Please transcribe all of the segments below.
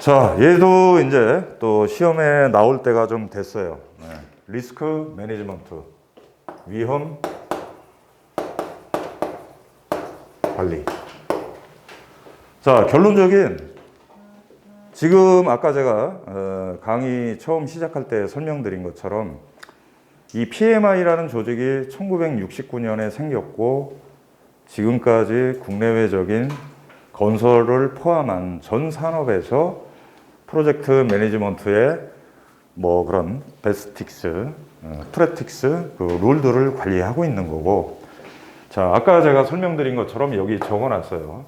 자, 얘도 이제 또 시험에 나올 때가 좀 됐어요. 네. 리스크 매니지먼트, 위험 관리. 자, 결론적인 지금 아까 제가 강의 처음 시작할 때 설명드린 것처럼 이 PMI라는 조직이 1969년에 생겼고 지금까지 국내외적인 건설을 포함한 전 산업에서 프로젝트 매니지먼트의 뭐 그런 베스틱스, 프랙틱스, 그 룰들을 관리하고 있는 거고. 자, 아까 제가 설명드린 것처럼 여기 적어놨어요.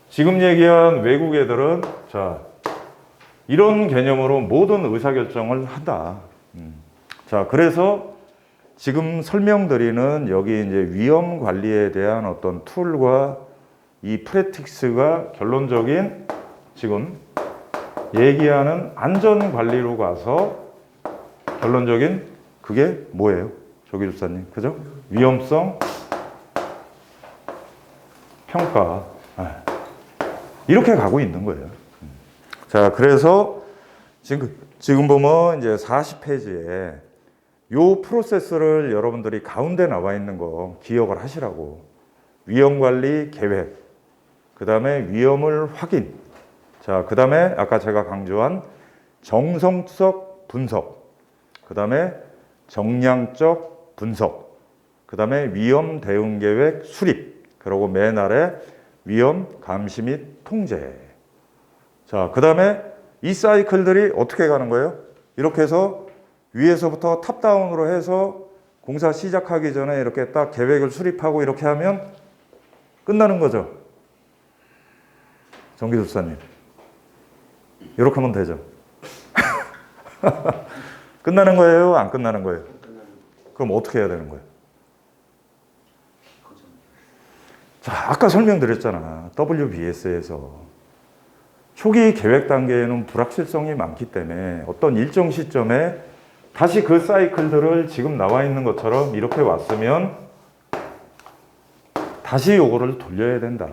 지금 얘기한 외국 애들은 자, 이런 개념으로 모든 의사결정을 한다. 자, 그래서 지금 설명드리는 여기 이제 위험 관리에 대한 어떤 툴과 이 프랙틱스가 결론적인 지금 얘기하는 안전 관리로 가서 결론적인 그게 뭐예요? 조기주사님, 그죠? 위험성 평가. 이렇게 가고 있는 거예요. 자, 그래서 지금 보면 이제 40페이지에 요 프로세스를 여러분들이 가운데 나와 있는 거 기억을 하시라고. 위험관리 계획, 그 다음에 위험을 확인, 자, 그 다음에 아까 제가 강조한 정성적 분석, 그 다음에 정량적 분석, 그 다음에 위험 대응 계획 수립, 그리고 맨 아래 위험 감시 및 통제. 자, 그 다음에 이 사이클들이 어떻게 가는 거예요? 이렇게 해서 위에서부터 탑다운으로 해서 공사 시작하기 전에 이렇게 딱 계획을 수립하고 이렇게 하면 끝나는 거죠. 정기술사님. 이렇게 하면 되죠. 끝나는 거예요? 안 끝나는 거예요? 그럼 어떻게 해야 되는 거예요? 자, 아까 설명드렸잖아. WBS에서 초기 계획 단계에는 불확실성이 많기 때문에 어떤 일정 시점에 다시 그 사이클들을 지금 나와 있는 것처럼 이렇게 왔으면 다시 요거를 돌려야 된다.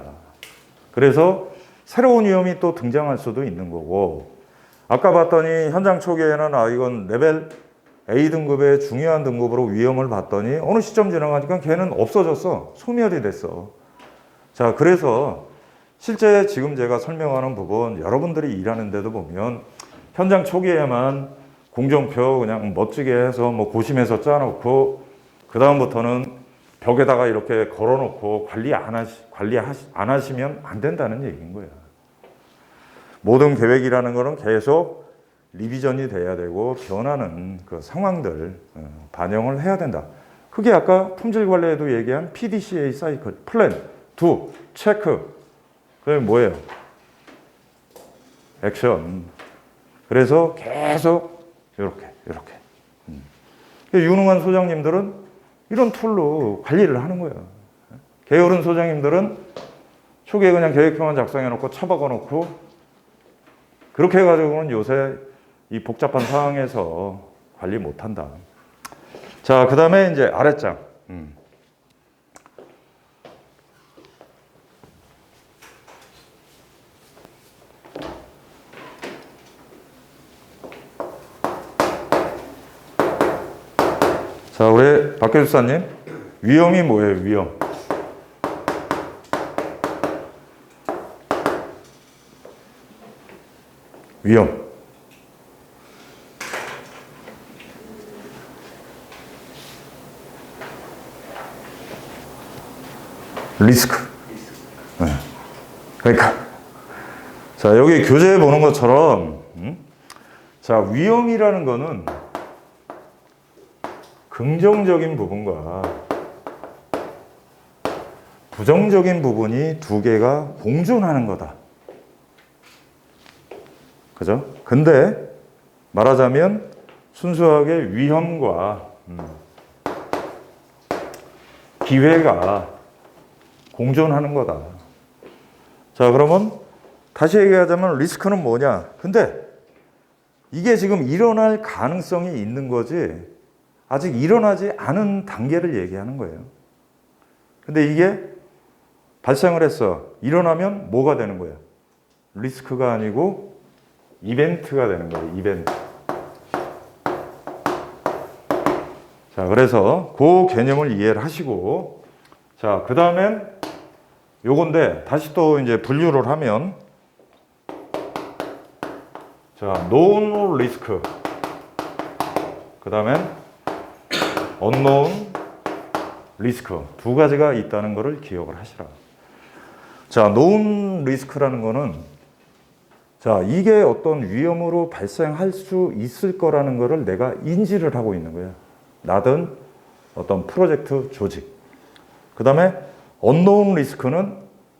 그래서 새로운 위험이 또 등장할 수도 있는 거고, 아까 봤더니 현장 초기에는 이건 레벨 A 등급의 중요한 등급으로 위험을 봤더니 어느 시점 지나가니까 걔는 없어졌어. 소멸이 됐어. 자, 그래서 실제 지금 제가 설명하는 부분 여러분들이 일하는 데도 보면 현장 초기에만 공정표 그냥 멋지게 해서 뭐 고심해서 짜놓고 그 다음부터는 벽에다가 이렇게 걸어놓고 관리 안 하시면 안 된다는 얘기인 거야. 모든 계획이라는 거는 계속 리비전이 돼야 되고 변하는 그 상황들 반영을 해야 된다. 그게 아까 품질 관리에도 얘기한 PDCA 사이클, 플랜, 두, 체크. 그게 뭐예요? 액션. 그래서 계속 이렇게. 유능한 소장님들은 이런 툴로 관리를 하는 거예요. 게으른 소장님들은 초기에 그냥 계획표만 작성해놓고 처박아놓고 그렇게 해가지고는 요새 이 복잡한 상황에서 관리 못한다. 자, 그 다음에 이제 아랫장. 자, 우리 박 교수사님, 위험이 뭐예요, 위험? 위험. 리스크. 네. 그러니까. 자, 여기 교재에 보는 것처럼, 자, 위험이라는 거는 긍정적인 부분과 부정적인 부분이 두 개가 공존하는 거다. 그죠? 근데 말하자면 순수하게 위험과 기회가 공존하는 거다. 자, 그러면 다시 얘기하자면 리스크는 뭐냐? 근데 이게 지금 일어날 가능성이 있는 거지 아직 일어나지 않은 단계를 얘기하는 거예요. 근데 이게 발생을 했어. 일어나면 뭐가 되는 거예요? 리스크가 아니고 이벤트가 되는 거예요. 이벤트. 자, 그래서 그 개념을 이해를 하시고, 자, 그 다음엔 요건데, 다시 또 이제 분류를 하면, 자, known risk. 그 다음엔 unknown risk. 두 가지가 있다는 것을 기억을 하시라. 자, known risk라는 거는, 자, 이게 어떤 위험으로 발생할 수 있을 거라는 거를 내가 인지를 하고 있는 거야. 나든 어떤 프로젝트 조직. 그 다음에 unknown risk는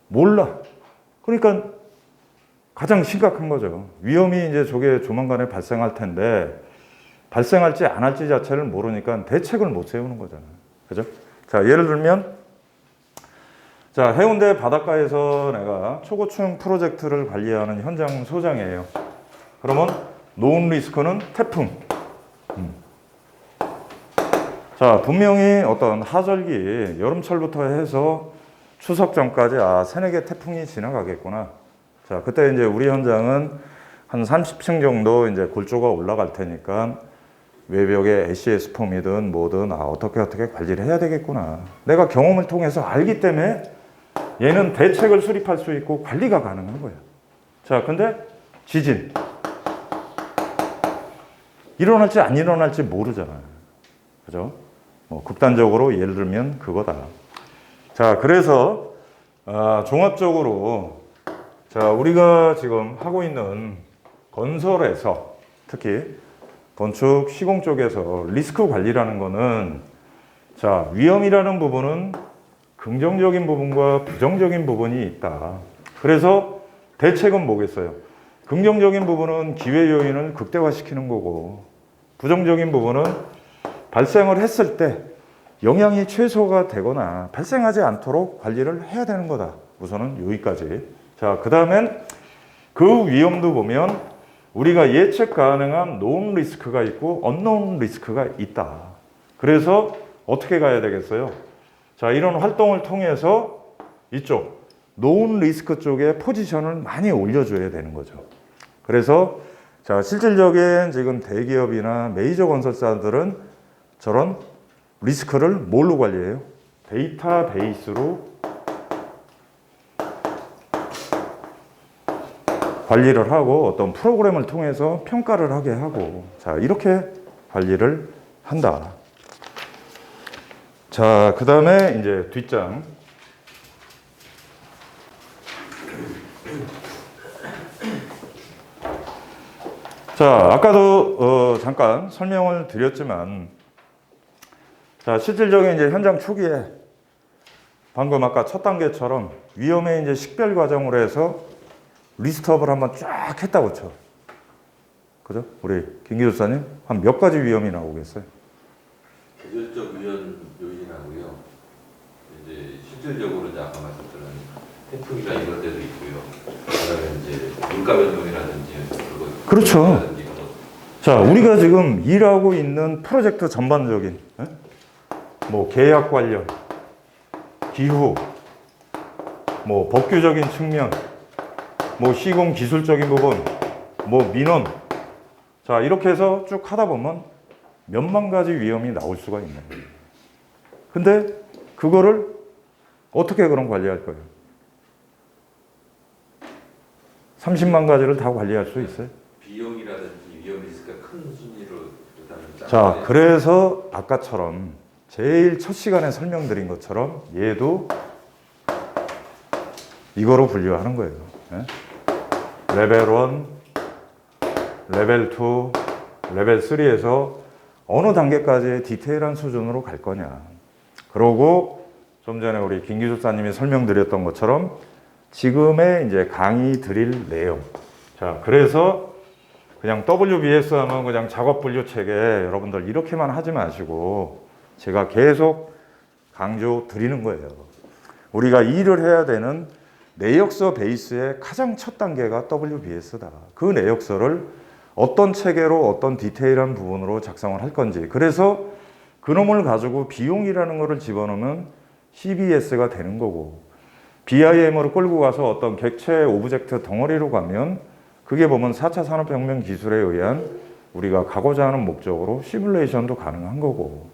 몰라. 그러니까 가장 심각한 거죠. 위험이 이제 저게 조만간에 발생할 텐데 발생할지 안 할지 자체를 모르니까 대책을 못 세우는 거잖아요. 그죠? 자, 예를 들면 자, 해운대 바닷가에서 내가 초고층 프로젝트를 관리하는 현장 소장이에요. 그러면 known risk는 태풍. 자, 분명히 어떤 하절기, 여름철부터 해서 추석 전까지 세네 개 태풍이 지나가겠구나. 자, 그때 이제 우리 현장은 한 30층 정도 이제 골조가 올라갈 테니까 외벽에 SES 폼이든 뭐든 어떻게 관리를 해야 되겠구나. 내가 경험을 통해서 알기 때문에 얘는 대책을 수립할 수 있고 관리가 가능한 거예요. 자, 근데 지진. 일어날지 안 일어날지 모르잖아요. 그죠? 뭐 극단적으로 예를 들면 그거다. 자, 그래서 종합적으로 자, 우리가 지금 하고 있는 건설에서 특히 건축 시공 쪽에서 리스크 관리라는 거는 자, 위험이라는 부분은 긍정적인 부분과 부정적인 부분이 있다. 그래서 대책은 뭐겠어요? 긍정적인 부분은 기회 요인을 극대화시키는 거고 부정적인 부분은 발생을 했을 때 영향이 최소가 되거나 발생하지 않도록 관리를 해야 되는 거다. 우선은 여기까지. 자, 그 다음엔 그 위험도 보면 우리가 예측 가능한 known 리스크가 있고 unknown 리스크가 있다. 그래서 어떻게 가야 되겠어요? 자, 이런 활동을 통해서 이쪽 known 리스크 쪽에 포지션을 많이 올려줘야 되는 거죠. 그래서 자, 실질적인 지금 대기업이나 메이저 건설사들은 저런 리스크를 뭘로 관리해요? 데이터베이스로 관리를 하고 어떤 프로그램을 통해서 평가를 하게 하고 자, 이렇게 관리를 한다. 자, 그 다음에 이제 뒷장. 자, 아까도 잠깐 설명을 드렸지만 자, 실질적인 이제 현장 초기에 방금 아까 첫 단계처럼 위험의 이제 식별 과정으로 해서 리스트업을 한번 쫙 했다고 쳐. 그죠? 우리 김 기술사님 한 몇 가지 위험이 나오겠어요? 계절적 요인이 나고요. 이제 실질적으로 이제 아까 말씀드린 태풍이나 이런 데도 있고요. 그다음에 이제 물가 변동이라든지 그렇죠. 자, 우리가 지금 일하고 있는 프로젝트 전반적인 뭐 계약 관련, 기후, 뭐 법규적인 측면, 뭐 시공 기술적인 부분, 뭐 민원. 자, 이렇게 해서 쭉 하다 보면 몇만 가지 위험이 나올 수가 있는 거예요. 근데 그거를 어떻게 그럼 관리할 거예요? 30만 가지를 다 관리할 수 있어요? 비용이라든지 위험 리스크가 큰 순위로 일단은 자, 그래서 아까처럼 제일 첫 시간에 설명드린 것처럼 얘도 이거로 분류하는 거예요. 레벨 1, 레벨 2, 레벨 3에서 어느 단계까지의 디테일한 수준으로 갈 거냐. 그러고 좀 전에 우리 김 기술사님이 설명드렸던 것처럼 지금의 이제 강의 드릴 내용. 자, 그래서 그냥 WBS 하면 그냥 작업 분류 체계 여러분들 이렇게만 하지 마시고 제가 계속 강조 드리는 거예요. 우리가 일을 해야 되는 내역서 베이스의 가장 첫 단계가 WBS다. 그 내역서를 어떤 체계로 어떤 디테일한 부분으로 작성을 할 건지. 그래서 그놈을 가지고 비용이라는 거를 집어넣으면 CBS가 되는 거고 BIM으로 끌고 가서 어떤 객체 오브젝트 덩어리로 가면 그게 보면 4차 산업혁명 기술에 의한 우리가 가고자 하는 목적으로 시뮬레이션도 가능한 거고.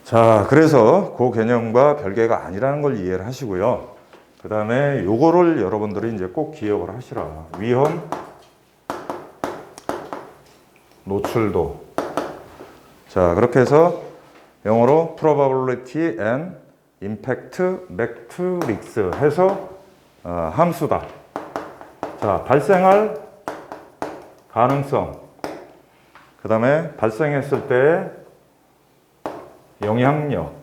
자, 그래서 그 개념과 별개가 아니라는 걸 이해를 하시고요. 그 다음에 요거를 여러분들이 이제 꼭 기억을 하시라. 위험, 노출도. 자, 그렇게 해서 영어로 probability and impact matrix 해서 함수다. 자, 발생할 가능성. 그 다음에 발생했을 때 영향력.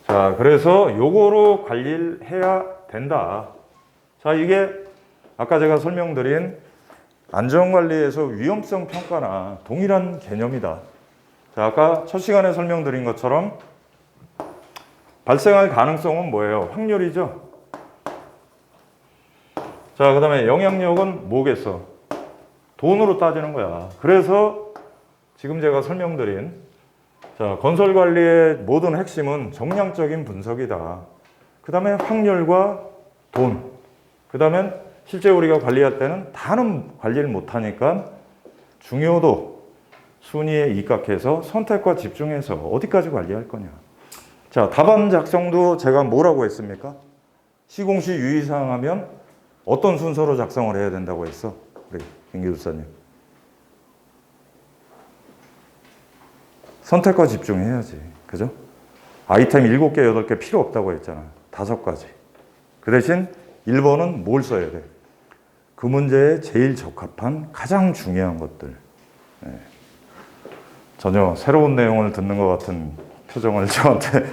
자, 그래서 요거로 관리를 해야 된다. 자, 이게 아까 제가 설명드린 안전관리에서 위험성 평가나 동일한 개념이다. 자, 아까 첫 시간에 설명드린 것처럼 발생할 가능성은 뭐예요? 확률이죠. 자, 그 다음에 영향력은 뭐겠어? 돈으로 따지는 거야. 그래서 지금 제가 설명드린 자, 건설관리의 모든 핵심은 정량적인 분석이다. 그 다음에 확률과 돈. 그 다음에 실제 우리가 관리할 때는 다는 관리를 못하니까 중요도, 순위에 입각해서 선택과 집중해서 어디까지 관리할 거냐. 자, 답안 작성도 제가 뭐라고 했습니까? 시공시 유의사항 하면 어떤 순서로 작성을 해야 된다고 했어? 우리 김 교수님. 선택과 집중해야지. 그죠? 아이템 7개, 8개 필요 없다고 했잖아. 5가지. 그 대신 1번은 뭘 써야 돼? 그 문제에 제일 적합한 가장 중요한 것들. 네. 전혀 새로운 내용을 듣는 것 같은 표정을 저한테.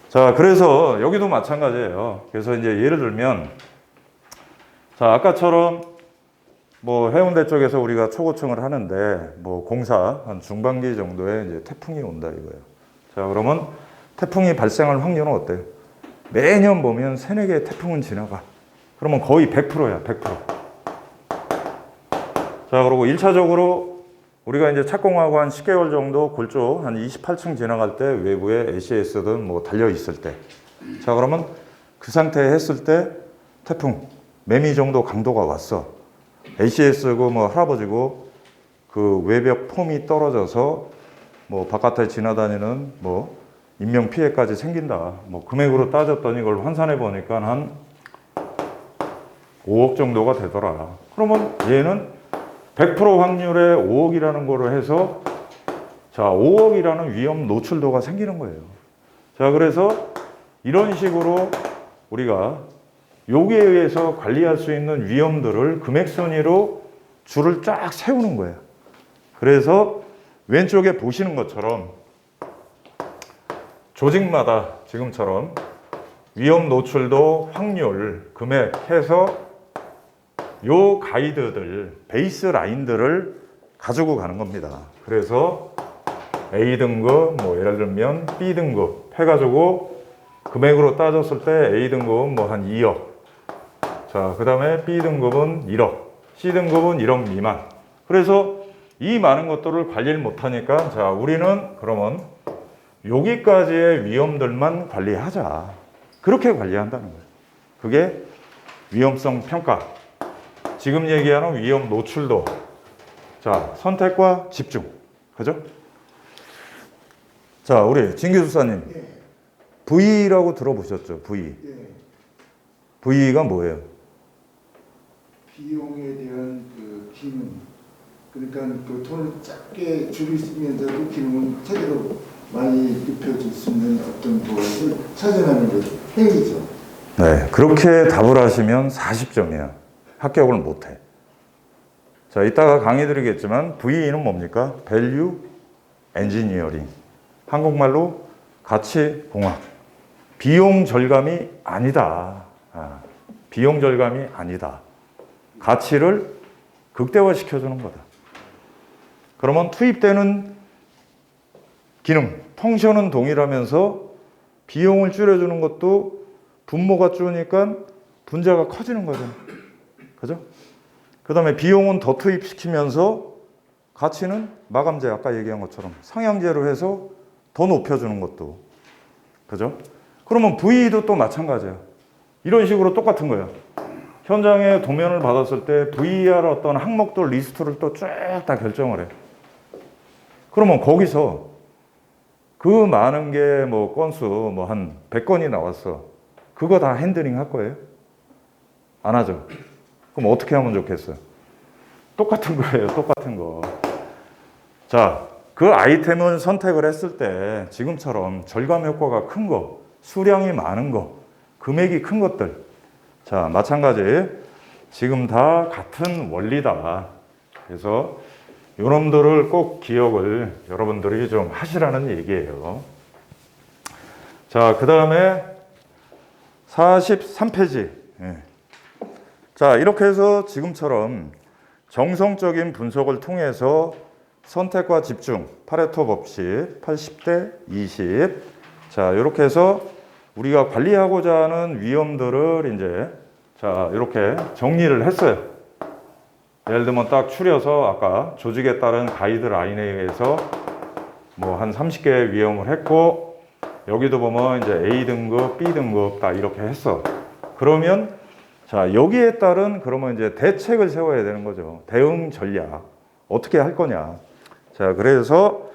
자, 그래서 여기도 마찬가지예요. 그래서 이제 예를 들면, 자, 아까처럼 뭐 해운대 쪽에서 우리가 초고층을 하는데, 뭐 공사 한 중반기 정도에 이제 태풍이 온다 이거예요. 자, 그러면 태풍이 발생할 확률은 어때요? 매년 보면 3, 4개의 태풍은 지나가. 그러면 거의 100%야, 100%. 자, 그리고 1차적으로 우리가 이제 착공하고 한 10개월 정도 골조 한 28층 지나갈 때 외부에 ACS든 뭐 달려 있을 때. 자, 그러면 그 상태에 했을 때 태풍 매미 정도 강도가 왔어. ACS고 뭐 할아버지고 그 외벽 폼이 떨어져서 뭐 바깥에 지나다니는 뭐 인명 피해까지 생긴다. 뭐 금액으로 따졌더니 이걸 환산해 보니까 한 5억 정도가 되더라. 그러면 얘는 100% 확률의 5억이라는 거로 해서 자, 5억이라는 위험 노출도가 생기는 거예요. 자, 그래서 이런 식으로 우리가 여기에 의해서 관리할 수 있는 위험들을 금액 순위로 줄을 쫙 세우는 거예요. 그래서 왼쪽에 보시는 것처럼 조직마다 지금처럼 위험 노출도, 확률, 금액 해서 요 가이드들, 베이스 라인들을 가지고 가는 겁니다. 그래서 A등급, 뭐 예를 들면 B등급 해가지고 금액으로 따졌을 때 A등급은 뭐 한 2억. 자, 그 다음에 B등급은 1억. C등급은 1억 미만. 그래서 이 많은 것들을 관리를 못하니까 자, 우리는 그러면 여기까지의 위험들만 관리하자. 그렇게 관리한다는 거예요. 그게 위험성 평가. 지금 얘기하는 위험 노출도. 자, 선택과 집중. 그죠? 자, 우리 진 교수사님. 예. V라고 들어보셨죠? V. 예. V가 뭐예요? 비용에 대한 그 기능, 그러니까 그 돈을 작게 줄이면서도 기능을 제대로 많이 높여줄 수 있는 어떤 것을 찾아내는 것, 행위죠. 네, 그렇게 답을 하시면 40점이야. 합격을 못해. 자, 이따가 강의 드리겠지만 VE는 뭡니까? Value Engineering. 한국말로 가치공학. 비용 절감이 아니다. 비용 절감이 아니다. 가치를 극대화시켜주는 거다. 그러면 투입되는 기능, 펑션은 동일하면서 비용을 줄여주는 것도 분모가 줄으니까 분자가 커지는 거죠. 그죠? 그 다음에 비용은 더 투입시키면서 가치는 마감재, 아까 얘기한 것처럼 상향제로 해서 더 높여주는 것도. 그죠? 그러면 V도 또 마찬가지예요. 이런 식으로 똑같은 거야. 현장에 도면을 받았을 때 VAR 어떤 항목들 리스트를 또 쭉 다 결정을 해. 그러면 거기서 그 많은 게 뭐 건수 뭐 한 100건이 나왔어. 그거 다 핸들링 할 거예요? 안 하죠. 그럼 어떻게 하면 좋겠어요? 똑같은 거예요. 똑같은 거. 자, 그 아이템을 선택을 했을 때 지금처럼 절감 효과가 큰 거, 수량이 많은 거, 금액이 큰 것들. 자, 마찬가지. 지금 다 같은 원리다. 그래서 요놈들을 꼭 기억을 여러분들이 좀 하시라는 얘기예요. 자, 그 다음에 43페이지. 예. 자, 이렇게 해서 지금처럼 정성적인 분석을 통해서 선택과 집중, 파레토 법칙 80대 20. 자, 이렇게 해서 우리가 관리하고자 하는 위험들을 이제 자, 이렇게 정리를 했어요. 예를 들면 딱 추려서 아까 조직에 따른 가이드라인에 의해서 뭐 한 30개의 위험을 했고, 여기도 보면 이제 A 등급, B 등급 다 이렇게 했어. 그러면 자, 여기에 따른 그러면 이제 대책을 세워야 되는 거죠. 대응 전략. 어떻게 할 거냐. 자, 그래서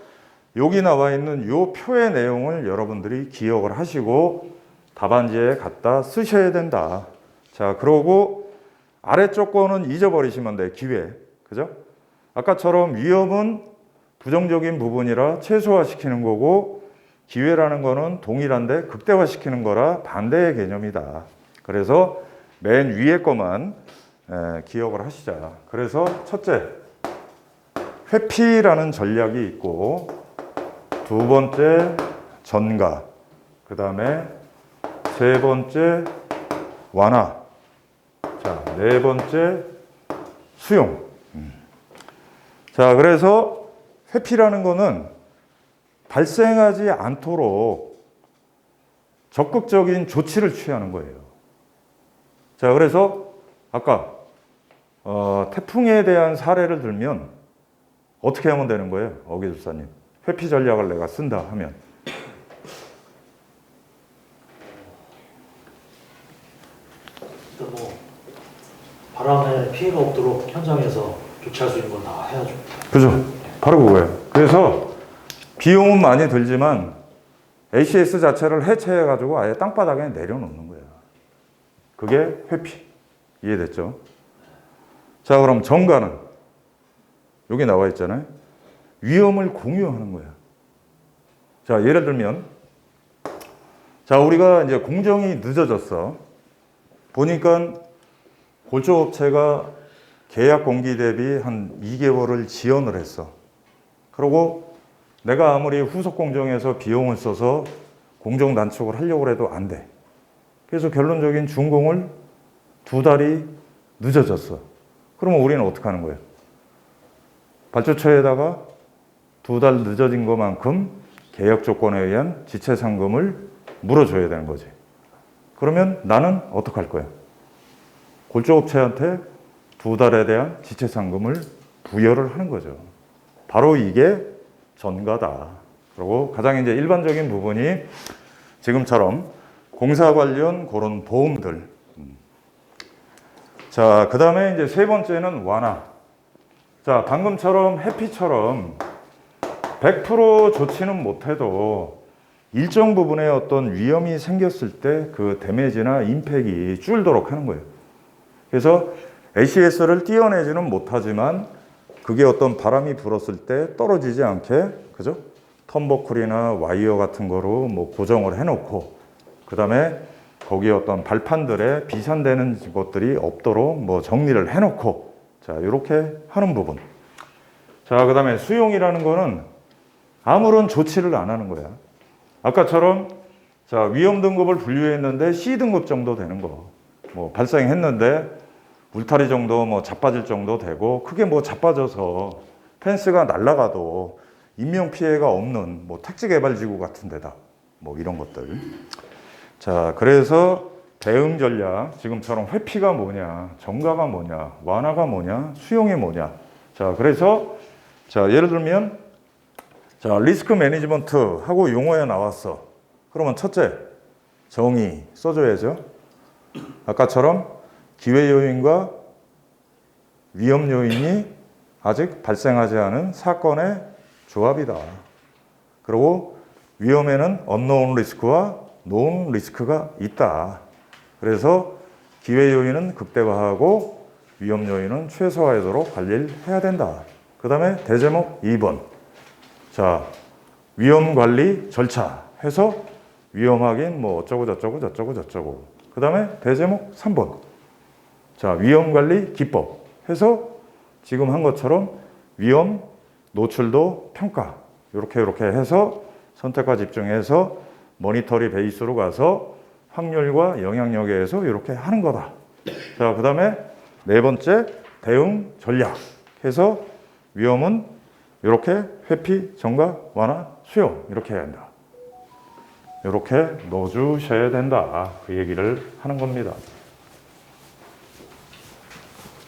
여기 나와 있는 요 표의 내용을 여러분들이 기억을 하시고 답안지에 갖다 쓰셔야 된다. 자, 그러고 아래쪽 거는 잊어버리시면 돼. 기회. 그죠? 아까처럼 위험은 부정적인 부분이라 최소화시키는 거고, 기회라는 거는 동일한데 극대화시키는 거라 반대의 개념이다. 그래서 맨 위에 거만 기억을 하시자. 그래서 첫째, 회피라는 전략이 있고, 두 번째 전가, 그 다음에 세 번째 완화, 자, 네 번째 수용. 자, 그래서 회피라는 거는 발생하지 않도록 적극적인 조치를 취하는 거예요. 자, 그래서 아까 태풍에 대한 사례를 들면 어떻게 하면 되는 거예요? 어기술사님. 회피 전략을 내가 쓴다 하면. 일단 뭐 바람에 피해가 없도록 현장에서 조치할 수 있는 건 다 해야죠. 그죠? 바로 그거예요. 그래서 비용은 많이 들지만 ACS 자체를 해체해가지고 아예 땅바닥에 내려놓는 거야. 그게 회피. 이해됐죠? 자, 그럼 정가는 여기 나와 있잖아요. 위험을 공유하는 거야. 자, 예를 들면, 자, 우리가 이제 공정이 늦어졌어. 보니까 골조업체가 계약 공기 대비 한 2개월을 지연을 했어. 그리고 내가 아무리 후속 공정에서 비용을 써서 공정 단축을 하려고 해도 안 돼. 그래서 결론적인 준공을 2달이 늦어졌어. 그러면 우리는 어떻게 하는 거예요? 발주처에다가 2달 늦어진 것만큼 계약 조건에 의한 지체 상금을 물어줘야 되는 거지. 그러면 나는 어떻게 할 거야? 골조업체한테 2달에 대한 지체 상금을 부여를 하는 거죠. 바로 이게 전가다. 그리고 가장 이제 일반적인 부분이 지금처럼 공사 관련 그런 보험들. 자, 그 다음에 이제 세 번째는 완화. 자, 방금처럼 해피처럼 100% 조치는 못해도 일정 부분의 어떤 위험이 생겼을 때 그 데미지나 임팩이 줄도록 하는 거예요. 그래서 ACS를 띄어내지는 못하지만 그게 어떤 바람이 불었을 때 떨어지지 않게, 그죠? 턴버클이나 와이어 같은 거로 뭐 고정을 해놓고, 그 다음에 거기에 어떤 발판들에 비산되는 것들이 없도록 뭐 정리를 해놓고, 자, 이렇게 하는 부분. 자, 그 다음에 수용이라는 거는 아무런 조치를 안 하는 거야. 아까처럼 자, 위험 등급을 분류했는데 C 등급 정도 되는 거. 뭐 발생했는데 울타리 정도 뭐 자빠질 정도 되고, 크게 뭐 자빠져서 펜스가 날아가도 인명 피해가 없는 뭐 택지개발지구 같은 데다. 뭐 이런 것들. 자, 그래서 대응 전략, 지금처럼 회피가 뭐냐, 정가가 뭐냐, 완화가 뭐냐, 수용이 뭐냐. 자, 그래서 자, 예를 들면 자, 리스크 매니지먼트 하고 용어에 나왔어. 그러면 첫째, 정의 써줘야죠. 아까처럼 기회 요인과 위험 요인이 아직 발생하지 않은 사건의 조합이다. 그리고 위험에는 unknown 리스크와 known 리스크가 있다. 그래서 기회 요인은 극대화하고 위험 요인은 최소화하도록 관리를 해야 된다. 그 다음에 대제목 2번. 자, 위험 관리 절차 해서 위험 확인 뭐 어쩌고 저쩌고. 그 다음에 대제목 3번. 자, 위험 관리 기법 해서 지금 한 것처럼 위험 노출도 평가 이렇게 해서 선택과 집중해서 모니터리 베이스로 가서 확률과 영향력에 의해서 이렇게 하는 거다. 자, 그 다음에 네 번째 대응 전략 해서 위험은 이렇게 회피, 정가, 완화, 수용 이렇게 해야 한다. 이렇게 넣어주셔야 된다. 그 얘기를 하는 겁니다.